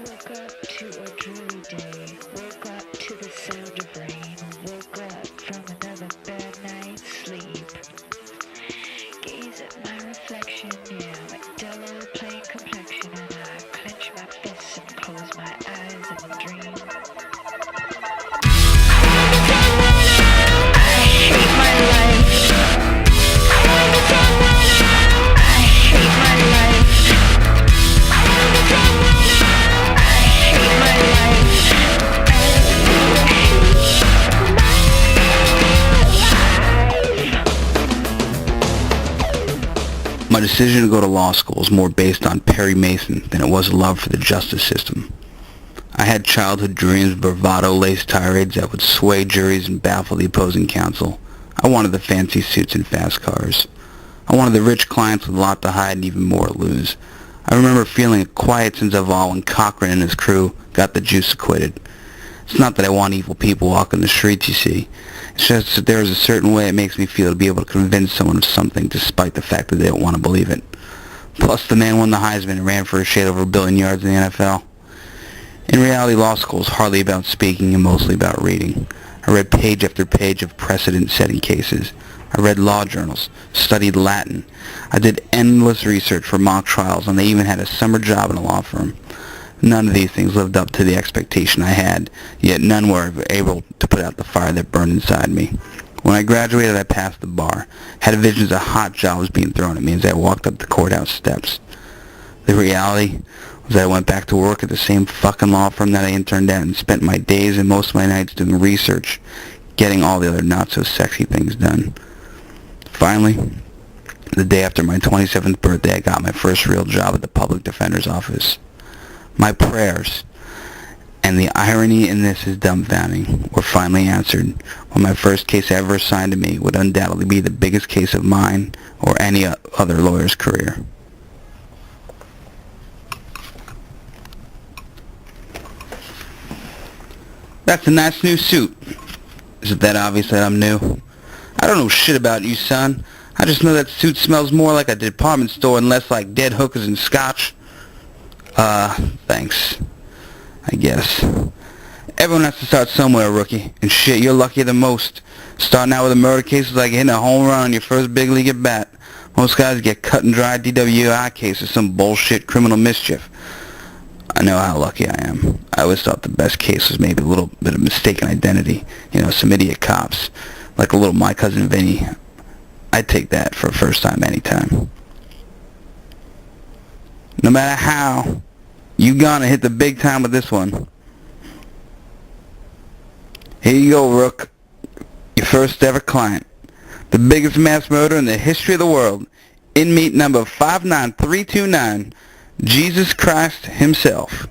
Woke up to a dreary day, woke up to the sound of rain, woke up from another bad night's sleep. Gaze at my reflection, yeah, like Dello playing complexion, and I clench my fists and close my eyes and dream. I hate my life. I hate my life. I hate my life. My decision to go to law school was more based on Perry Mason than it was a love for the justice system. I had childhood dreams of bravado-laced tirades that would sway juries and baffle the opposing counsel. I wanted the fancy suits and fast cars. I wanted the rich clients with a lot to hide and even more to lose. I remember feeling a quiet sense of awe when Cochran and his crew got the juice acquitted. It's not that I want evil people walking the streets, you see. It's just that there is a certain way it makes me feel to be able to convince someone of something despite the fact that they don't want to believe it. Plus, the man won the Heisman and ran for a shade over 1 billion yards in the NFL. In reality, law school is hardly about speaking and mostly about reading. I read page after page of precedent-setting cases. I read law journals, studied Latin. I did endless research for mock trials, and they even had a summer job in a law firm. None of these things lived up to the expectation I had, yet none were able to put out the fire that burned inside me. When I graduated, I passed the bar, had visions of hot jobs being thrown at me as I walked up the courthouse steps. The reality was that I went back to work at the same fucking law firm that I interned at and spent my days and most of my nights doing research, getting all the other not-so-sexy things done. Finally, the day after my 27th birthday, I got my first real job at the public defender's office. My prayers, and the irony in this is dumbfounding, were finally answered when my first case ever assigned to me would undoubtedly be the biggest case of mine or any other lawyer's career. That's a nice new suit. Is it that obvious that I'm new? I don't know shit about you, son. I just know that suit smells more like a department store and less like dead hookers and scotch. Thanks. I guess. Everyone has to start somewhere, rookie. And shit, you're luckier than most. Starting out with a murder case is like hitting a home run on your first big league at bat. Most guys get cut and dry DWI cases, some bullshit criminal mischief. I know how lucky I am. I always thought the best case was maybe a little bit of mistaken identity. You know, some idiot cops. Like a little My Cousin Vinny. I'd take that for a first time anytime. No matter how, you gonna hit the big time with this one. Here you go, Rook. Your first ever client. The biggest mass murder in the history of the world. Inmate number 59329. Jesus Christ himself.